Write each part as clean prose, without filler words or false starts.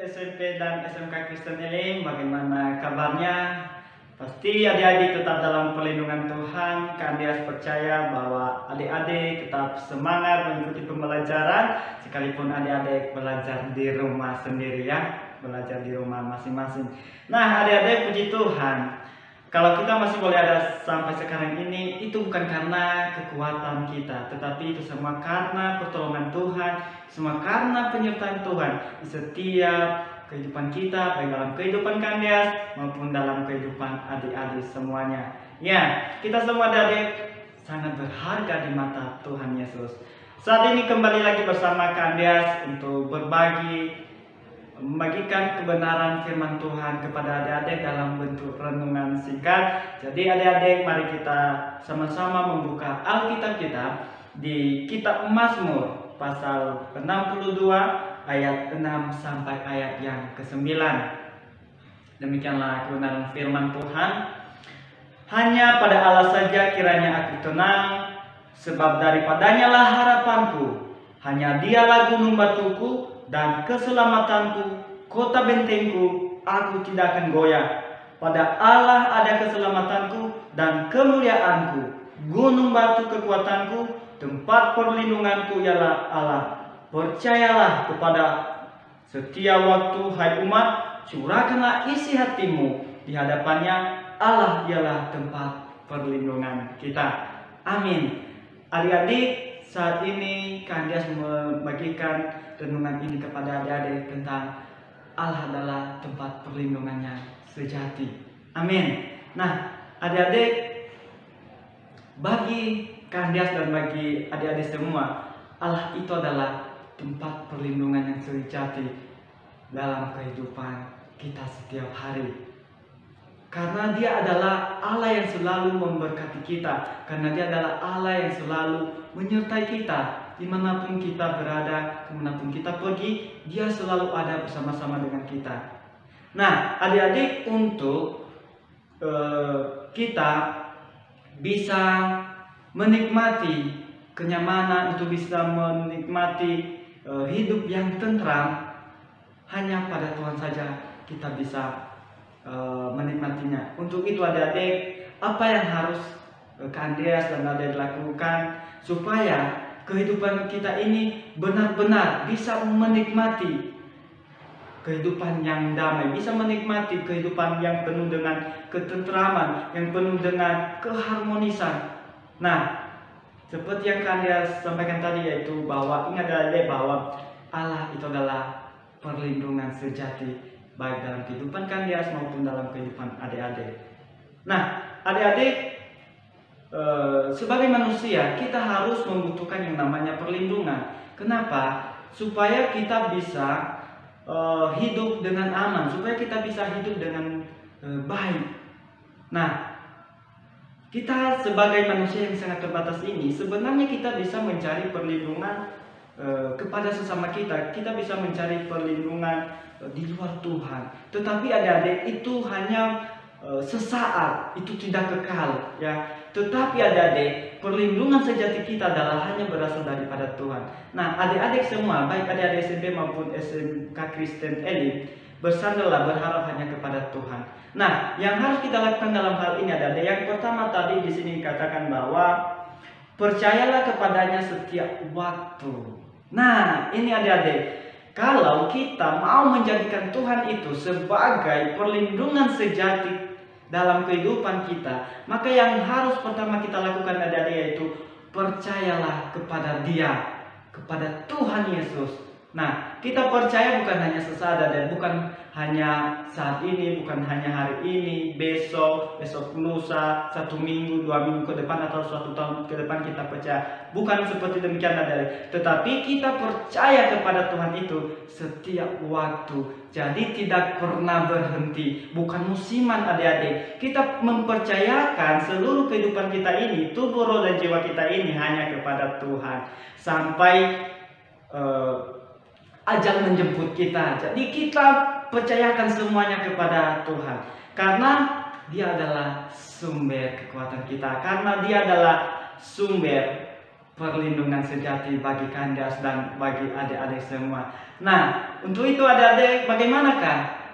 SMP dan SMK Kristen Elim, bagaimana kabarnya? Pasti adik-adik tetap dalam perlindungan Tuhan. Kak Andreas percaya bahwa adik-adik tetap semangat mengikuti pembelajaran, sekalipun adik-adik belajar di rumah sendiri ya, belajar di rumah masing-masing. Nah adik-adik, puji Tuhan, kalau kita masih boleh ada sampai sekarang ini, itu bukan karena kekuatan kita, tetapi itu semua karena pertolongan Tuhan, semua karena penyertaan Tuhan di setiap kehidupan kita, baik dalam kehidupan Kak Andreas maupun dalam kehidupan adik-adik semuanya. Ya, kita semua adik sangat berharga di mata Tuhan Yesus. Saat ini kembali lagi bersama Kak Andreas untuk membagikan kebenaran firman Tuhan kepada adik-adik dalam bentuk renungan singkat. Jadi adik-adik, mari kita sama-sama membuka Alkitab kita di kitab Mazmur pasal 62 ayat 6 sampai ayat yang ke-9. Demikianlah kebenaran firman Tuhan. Hanya pada Allah saja kiranya aku tenang, sebab daripadanya lah harapanku. Hanya dialah gunung batuku dan keselamatanku, kota bentengku, aku tidak akan goyah. Pada Allah ada keselamatanku dan kemuliaanku, gunung batu kekuatanku, tempat perlindunganku ialah Allah. Percayalah kepada setiap waktu, hai umat, curahkanlah isi hatimu di hadapannya. Allah ialah tempat perlindungan kita. Amin. Adik-adik, saat ini Kak Andreas membagikan renungan ini kepada adik-adik tentang Allah adalah tempat perlindungannya sejati. Amin. Nah, adik-adik, bagi Kak Andreas dan bagi adik-adik semua, Allah itu adalah tempat perlindungan yang sejati dalam kehidupan kita setiap hari. Karena Dia adalah Allah yang selalu memberkati kita, karena Dia adalah Allah yang selalu menyertai kita dimanapun kita berada, kemanapun kita pergi, Dia selalu ada bersama-sama dengan kita. Nah, adik-adik, untuk kita bisa menikmati kenyamanan, itu bisa menikmati hidup yang tentram, hanya pada Tuhan saja kita bisa menikmatinya. Untuk itu adik-adik, apa yang harus Kak Andreas dan adik lakukan supaya kehidupan kita ini benar-benar bisa menikmati kehidupan yang damai, bisa menikmati kehidupan yang penuh dengan ketentraman, yang penuh dengan keharmonisan. Nah, seperti yang Kak Andreas sampaikan tadi, yaitu bahwa ingat adik bahwa Allah itu adalah perlindungan sejati, baik dalam kehidupan Kak Andreas maupun dalam kehidupan adik-adik. Nah, adik-adik, sebagai manusia kita harus membutuhkan yang namanya perlindungan. Kenapa? Supaya kita bisa hidup dengan aman, supaya kita bisa hidup dengan baik. Nah, kita sebagai manusia yang sangat terbatas ini, sebenarnya kita bisa mencari perlindungan kepada sesama kita. Kita bisa mencari perlindungan di luar Tuhan. Tetapi adik-adik, itu hanya sesaat, itu tidak kekal ya. Tetapi adik-adik, perlindungan sejati kita adalah hanya berasal daripada Tuhan. Nah, adik-adik semua, baik adik-adik SMP maupun SMK Kristen Elim, bersandarlah, berharap hanya kepada Tuhan. Nah, yang harus kita lakukan dalam hal ini adalah yang pertama tadi di sini dikatakan bahwa percayalah kepadanya setiap waktu. Nah, ini adik-adik, kalau kita mau menjadikan Tuhan itu sebagai perlindungan sejati dalam kehidupan kita, maka yang harus pertama kita lakukan adik-adik yaitu percayalah kepada Dia, kepada Tuhan Yesus. Nah, kita percaya bukan hanya sesaat dan bukan hanya saat ini, bukan hanya hari ini, besok lusa, 1 minggu, 2 minggu ke depan, atau suatu tahun ke depan kita percaya. Bukan seperti demikian adik-adik. Tetapi kita percaya kepada Tuhan itu setiap waktu. Jadi tidak pernah berhenti. Bukan musiman adik-adik. Kita mempercayakan seluruh kehidupan kita ini, tubuh, roh, dan jiwa kita ini hanya kepada Tuhan. Sampai ajal menjemput kita. Jadi kita percayakan semuanya kepada Tuhan, karena Dia adalah sumber kekuatan kita, karena Dia adalah sumber perlindungan sejati bagi Kandas dan bagi adik-adik semua. Nah, untuk itu adik-adik, bagaimanakah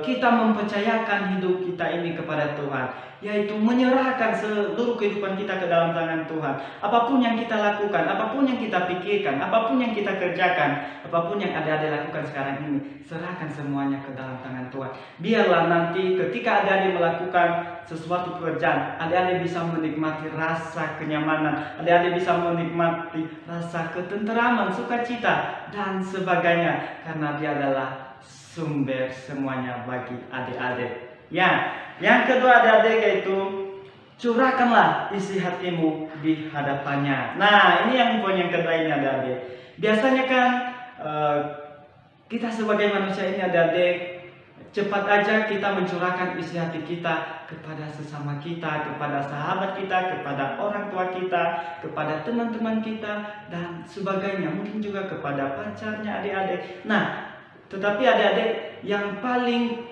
kita mempercayakan hidup kita ini kepada Tuhan, yaitu menyerahkan seluruh kehidupan kita ke dalam tangan Tuhan. Apapun yang kita lakukan, apapun yang kita pikirkan, apapun yang kita kerjakan, apapun yang adik-adik lakukan sekarang ini, serahkan semuanya ke dalam tangan Tuhan. Biarlah nanti ketika adik-adik melakukan sesuatu pekerjaan, adik-adik bisa menikmati rasa kenyamanan, adik-adik bisa menikmati rasa ketenteraman, sukacita, dan sebagainya, karena dia adalah sumber semuanya bagi adik-adik. Ya, yang kedua adik-adik yaitu curahkanlah isi hatimu di hadapannya. Nah, ini yang poin yang kedua ini adik-adik. Biasanya kan kita sebagai manusia ini adik-adik, cepat aja kita mencurahkan isi hati kita kepada sesama kita, kepada sahabat kita, kepada orang tua kita, kepada teman-teman kita, dan sebagainya. Mungkin juga kepada pacarnya adik-adik. Nah, tetapi adik-adik, yang paling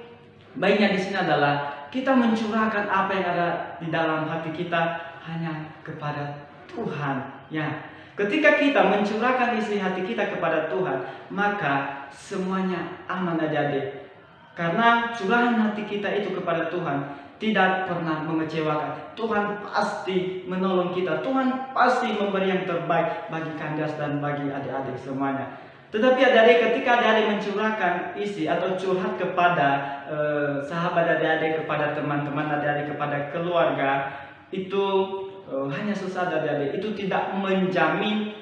baiknya di sini adalah kita mencurahkan apa yang ada di dalam hati kita hanya kepada Tuhan. Ya, ketika kita mencurahkan isi hati kita kepada Tuhan, maka semuanya aman adik-adik. Karena curahan hati kita itu kepada Tuhan tidak pernah mengecewakan. Tuhan pasti menolong kita. Tuhan pasti memberi yang terbaik bagi Kandas dan bagi adik-adik semuanya. Tetapi adik-adik, ketika adik-adik mencurahkan isi atau curhat kepada sahabat adik-adik, kepada teman-teman adik-adik, kepada keluarga, itu hanya sesaat adik-adik. Itu tidak menjamin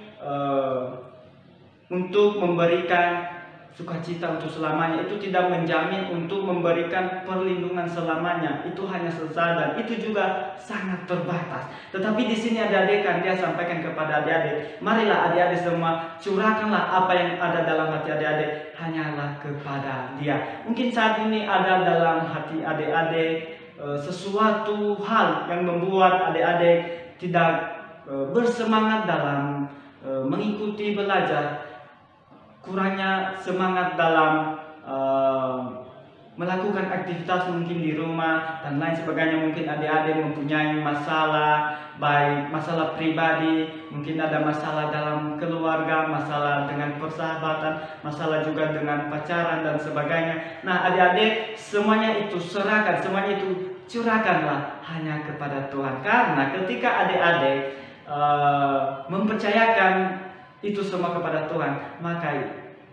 untuk memberikan sukacita untuk selamanya. Itu tidak menjamin untuk memberikan perlindungan selamanya. Itu hanya sesaat dan itu juga sangat terbatas. Tetapi di sini adik-adik kan dia sampaikan kepada adik-adik, marilah adik-adik semua curahkanlah apa yang ada dalam hati adik-adik hanyalah kepada Dia. Mungkin saat ini ada dalam hati adik-adik sesuatu hal yang membuat adik-adik tidak bersemangat dalam mengikuti belajar, kurangnya semangat dalam melakukan aktivitas mungkin di rumah dan lain sebagainya. Mungkin adik-adik mempunyai masalah, baik masalah pribadi, mungkin ada masalah dalam keluarga, masalah dengan persahabatan, masalah juga dengan pacaran dan sebagainya. Nah adik-adik, semuanya itu serahkan, semuanya itu curahkanlah hanya kepada Tuhan. Karena ketika adik-adik mempercayakan itu semua kepada Tuhan, maka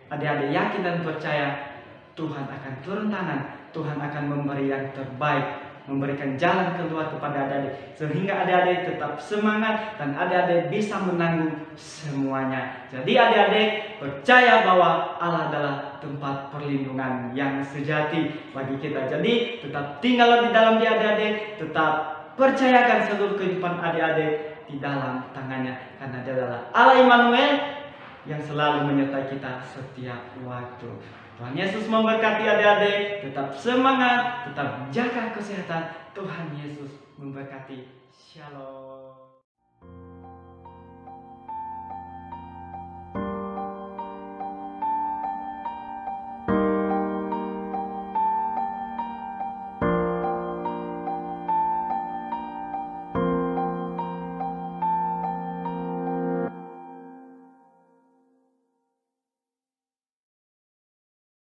adik-adik yakin dan percaya Tuhan akan turun tangan, Tuhan akan memberi yang terbaik, memberikan jalan keluar kepada adik-adik, sehingga adik-adik tetap semangat dan adik-adik bisa menanggung semuanya. Jadi adik-adik percaya bahwa Allah adalah tempat perlindungan yang sejati bagi kita. Jadi tetap tinggal di dalam Dia adik-adik, tetap percayakan seluruh kehidupan adik-adik di dalam tangannya, karena Dia adalah Allah Immanuel yang selalu menyertai kita setiap waktu. Tuhan Yesus memberkati adik-adik, tetap semangat, tetap jaga kesehatan. Tuhan Yesus memberkati. Shalom.